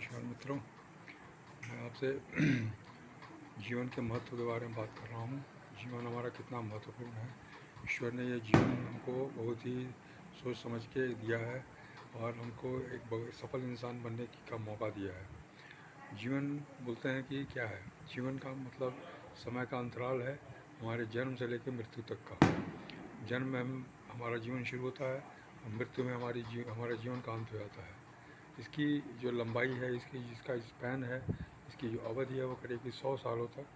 नमस्कार मित्रों, मैं आपसे जीवन के महत्व के बारे में बात कर रहा हूँ। जीवन हमारा कितना महत्वपूर्ण है। ईश्वर ने यह जीवन हमको बहुत ही सोच समझ के दिया है और हमको एक सफल इंसान बनने का मौका दिया है। जीवन बोलते हैं कि क्या है? जीवन का मतलब समय का अंतराल है, हमारे जन्म से लेकर मृत्यु तक का। जन्म में हमारा जीवन शुरू होता है और मृत्यु में हमारे जीवन का अंत हो जाता है। इसकी जो लंबाई है, जिसका स्पैन है, इसकी जो अवधि है, वो करीब 100 सालों तक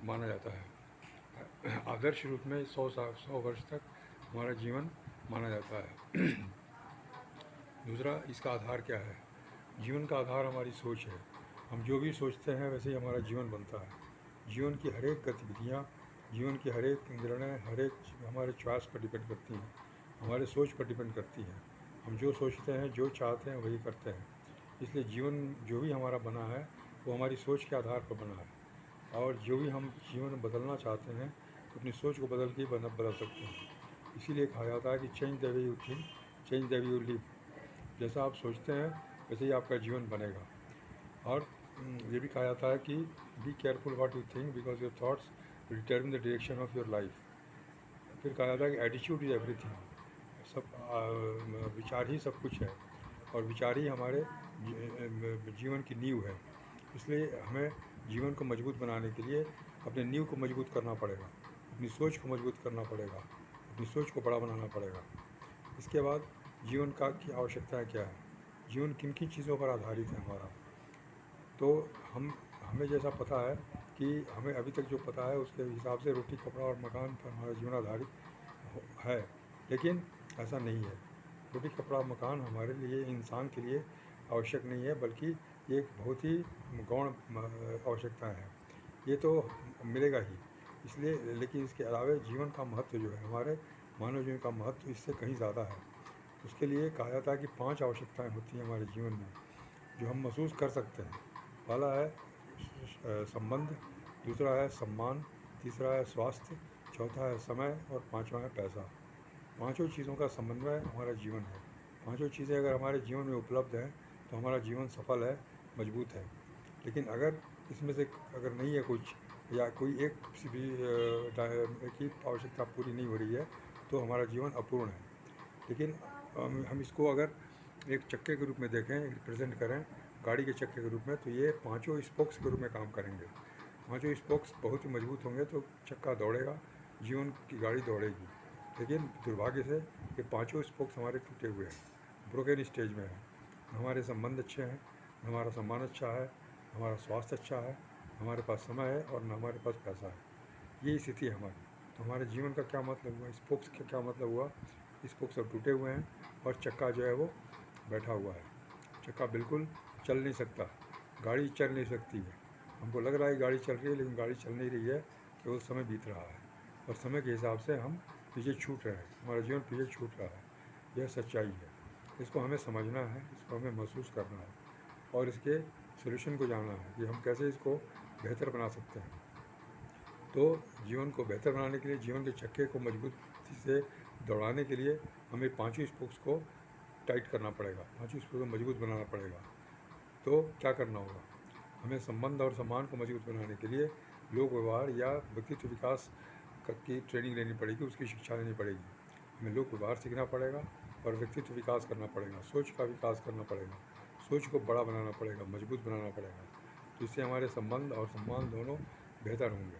माना जाता है। आदर्श रूप में 100 वर्ष तक हमारा जीवन माना जाता है। दूसरा, इसका आधार क्या है? जीवन का आधार हमारी सोच है। हम जो भी सोचते हैं वैसे ही हमारा जीवन बनता है। जीवन की हर एक गतिविधियाँ, जीवन की हर एक निर्णय, हर एक हमारे चॉइस पर डिपेंड करती हैं, हमारे सोच पर डिपेंड करती हैं। हम जो सोचते हैं, जो चाहते हैं, वही करते हैं। इसलिए जीवन जो भी हमारा बना है वो हमारी सोच के आधार पर बना है, और जो भी हम जीवन में बदलना चाहते हैं तो अपनी सोच को बदल के ही बदल सकते हैं। इसीलिए कहा जाता है कि change the way you think, change the way you live. जैसा आप सोचते हैं वैसे ही आपका जीवन बनेगा। और ये भी कहा जाता है कि be careful what you think because your thoughts determine the direction of your life. फिर कहा जाता है कि एटीट्यूड इज़ एवरीथिंग। विचार ही सब कुछ है, और विचार ही हमारे जीवन की नींव है। इसलिए हमें जीवन को मजबूत बनाने के लिए अपने नींव को मजबूत करना पड़ेगा, अपनी सोच को मजबूत करना पड़ेगा, अपनी सोच को बड़ा बनाना पड़ेगा। इसके बाद जीवन का की आवश्यकताएँ क्या है, जीवन किन किन चीज़ों पर आधारित है हमारा। तो हमें जैसा पता है कि हमें अभी तक जो पता है उसके हिसाब से रोटी, कपड़ा और मकान पर हमारा जीवन आधारित है, लेकिन ऐसा नहीं है। रोटी, कपड़ा, मकान हमारे लिए, इंसान के लिए आवश्यक नहीं है, बल्कि ये एक बहुत ही गौण आवश्यकताएँ हैं। ये तो मिलेगा ही, इसलिए लेकिन इसके अलावा जीवन का महत्व जो है, हमारे मानव जीवन का महत्व इससे कहीं ज़्यादा है। उसके लिए कहा जाता है कि 5 आवश्यकताएँ होती हैं हमारे जीवन में जो हम महसूस कर सकते हैं। पहला है संबंध, दूसरा है सम्मान, तीसरा है स्वास्थ्य, चौथा है समय और पाँचवा है पैसा। पांचों चीज़ों का समन्वय हमारा जीवन है। पांचों चीज़ें अगर हमारे जीवन में उपलब्ध हैं तो हमारा जीवन सफल है, मजबूत है। लेकिन अगर इसमें से अगर नहीं है कुछ, या कोई एक किसी भी एक ही आवश्यकता पूरी नहीं हो रही है, तो हमारा जीवन अपूर्ण है। लेकिन हम इसको अगर एक चक्के के रूप में देखें, रिप्रेजेंट करें गाड़ी के चक्के के रूप में, तो ये पांचों स्पोक्स के रूप में काम करेंगे। पांचों स्पोक्स बहुत ही मजबूत होंगे तो चक्का दौड़ेगा, जीवन की गाड़ी दौड़ेगी। लेकिन दुर्भाग्य से ये पांचों स्पोक्स हमारे टूटे हुए हैं, ब्रोकन स्टेज में हैं। हमारे संबंध अच्छे हैं, हमारा सम्मान अच्छा है, हमारा स्वास्थ्य अच्छा है, हमारे पास समय है और न हमारे पास पैसा है। यही स्थिति है हमारी। तो हमारे जीवन का क्या मतलब हुआ, स्पोक्स का क्या मतलब हुआ? स्पोक्स सब टूटे हुए हैं और चक्का जो है वो बैठा हुआ है। चक्का बिल्कुल चल नहीं सकता, गाड़ी चल नहीं सकती है। हमको लग रहा है गाड़ी चल रही है, लेकिन गाड़ी चल नहीं रही है, केवल समय बीत रहा है और समय के हिसाब से हम पीछे छूट रहे हैं, हमारा जीवन पीछे छूट रहा है। यह सच्चाई है। इसको हमें समझना है, इसको हमें महसूस करना है और इसके सोल्यूशन को जानना है कि हम कैसे इसको बेहतर बना सकते हैं। तो जीवन को बेहतर बनाने के लिए, जीवन के चक्के को मजबूती से दौड़ाने के लिए हमें पांचों स्पोक्स को टाइट करना पड़ेगा, पांचों स्पोक्स को मजबूत बनाना पड़ेगा। तो क्या करना होगा? हमें संबंध और सम्मान को मजबूत बनाने के लिए लोक व्यवहार या व्यक्तित्व विकास की ट्रेनिंग लेनी पड़ेगी, उसकी शिक्षा लेनी पड़ेगी। हमें लोक व्यवहार सीखना पड़ेगा और व्यक्तित्व विकास करना पड़ेगा, सोच का विकास करना पड़ेगा, सोच को बड़ा बनाना पड़ेगा, मजबूत बनाना पड़ेगा। तो इससे हमारे संबंध और सम्मान दोनों बेहतर होंगे।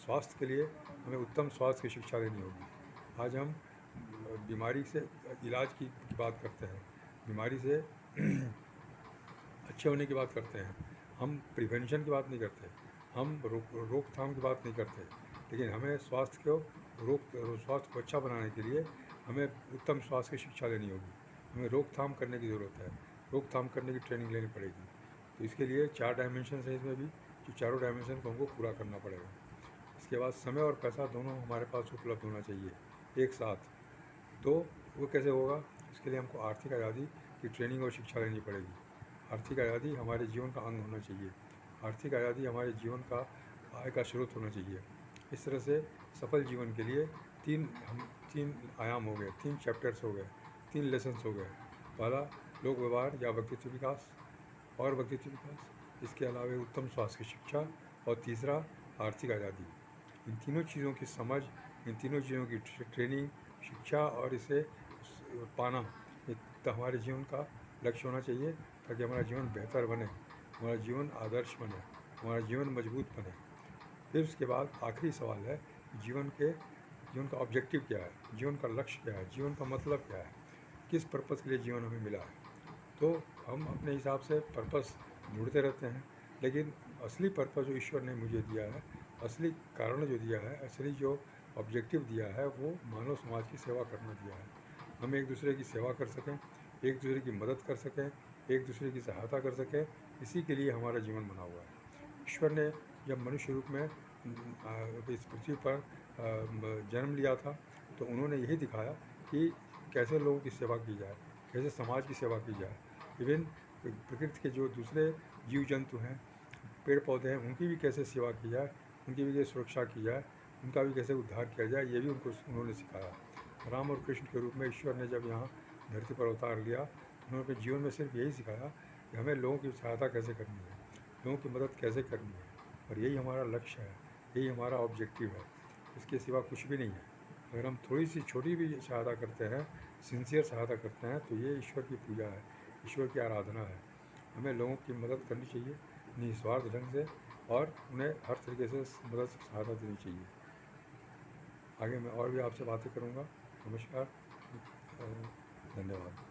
स्वास्थ्य के लिए हमें उत्तम स्वास्थ्य की शिक्षा लेनी होगी। आज हम बीमारी से इलाज की बात करते हैं, बीमारी से अच्छे होने की बात करते हैं, हम प्रिवेंशन की बात नहीं करते, हम रोकथाम की बात नहीं करते। लेकिन हमें स्वास्थ्य को अच्छा बनाने के लिए हमें उत्तम स्वास्थ्य की शिक्षा लेनी होगी। हमें रोकथाम करने की ज़रूरत है, रोकथाम करने की ट्रेनिंग लेनी पड़ेगी। तो इसके लिए 4 डायमेंशन है इसमें भी, जो चारों डायमेंशन को हमको पूरा करना पड़ेगा। इसके बाद समय और पैसा दोनों हमारे पास उपलब्ध होना चाहिए एक साथ। तो वो कैसे होगा? इसके लिए हमको आर्थिक आज़ादी की ट्रेनिंग और शिक्षा लेनी पड़ेगी। आर्थिक आज़ादी हमारे जीवन का अंग होना चाहिए। आर्थिक आज़ादी हमारे जीवन का आय का स्रोत होना चाहिए। इस तरह से सफल जीवन के लिए तीन आयाम हो गए, 3 चैप्टर्स हो गए, 3 लेसन्स हो गए। पहला लोक व्यवहार या व्यक्तित्व विकास, और व्यक्तित्व विकास, इसके अलावा उत्तम स्वास्थ्य की शिक्षा, और तीसरा आर्थिक आज़ादी। इन तीनों चीज़ों की समझ, इन तीनों चीज़ों की ट्रेनिंग, शिक्षा और इसे पाना, ये तो हमारे जीवन का लक्ष्य होना चाहिए, ताकि हमारा जीवन बेहतर बने, हमारा जीवन आदर्श बने, हमारा जीवन मजबूत बने। फिर उसके बाद आखिरी सवाल है, जीवन का ऑब्जेक्टिव क्या है, जीवन का लक्ष्य क्या है, जीवन का मतलब क्या है, किस पर्पज़ के लिए जीवन हमें मिला है। तो हम अपने हिसाब से पर्पस ढूंढते रहते हैं, लेकिन असली पर्पस जो ईश्वर ने मुझे दिया है, असली कारण जो दिया है, असली जो ऑब्जेक्टिव दिया है, वो मानव समाज की सेवा करना दिया है। हम एक दूसरे की सेवा कर सकें, एक दूसरे की मदद कर सकें, एक दूसरे की सहायता कर सकें, इसी के लिए हमारा जीवन बना हुआ है। ईश्वर ने जब मनुष्य रूप में इस पृथ्वी पर जन्म लिया था, तो उन्होंने यही दिखाया कि कैसे लोगों की सेवा की जाए, कैसे समाज की सेवा की जाए। इवन प्रकृति के जो दूसरे जीव जंतु हैं, पेड़ पौधे हैं, उनकी भी कैसे सेवा की जाए, उनकी भी कैसे सुरक्षा की जाए, उनका भी कैसे उद्धार किया जाए, ये भी उन्होंने सिखाया। राम और कृष्ण के रूप में ईश्वर ने जब यहाँ धरती पर अवतार लिया, तो उन्होंने अपने जीवन में सिर्फ यही सिखाया कि हमें लोगों की सहायता कैसे करनी है, लोगों की मदद कैसे करनी है, और यही हमारा लक्ष्य है, यही हमारा ऑब्जेक्टिव है। इसके सिवा कुछ भी नहीं है। अगर हम थोड़ी सी छोटी भी सहायता करते हैं, सिंसियर सहायता करते हैं, तो ये ईश्वर की पूजा है, ईश्वर की आराधना है। हमें लोगों की मदद करनी चाहिए निस्वार्थ ढंग से, और उन्हें हर तरीके से मदद सहायता देनी चाहिए। आगे मैं और भी आपसे बातें करूँगा। नमस्कार, धन्यवाद।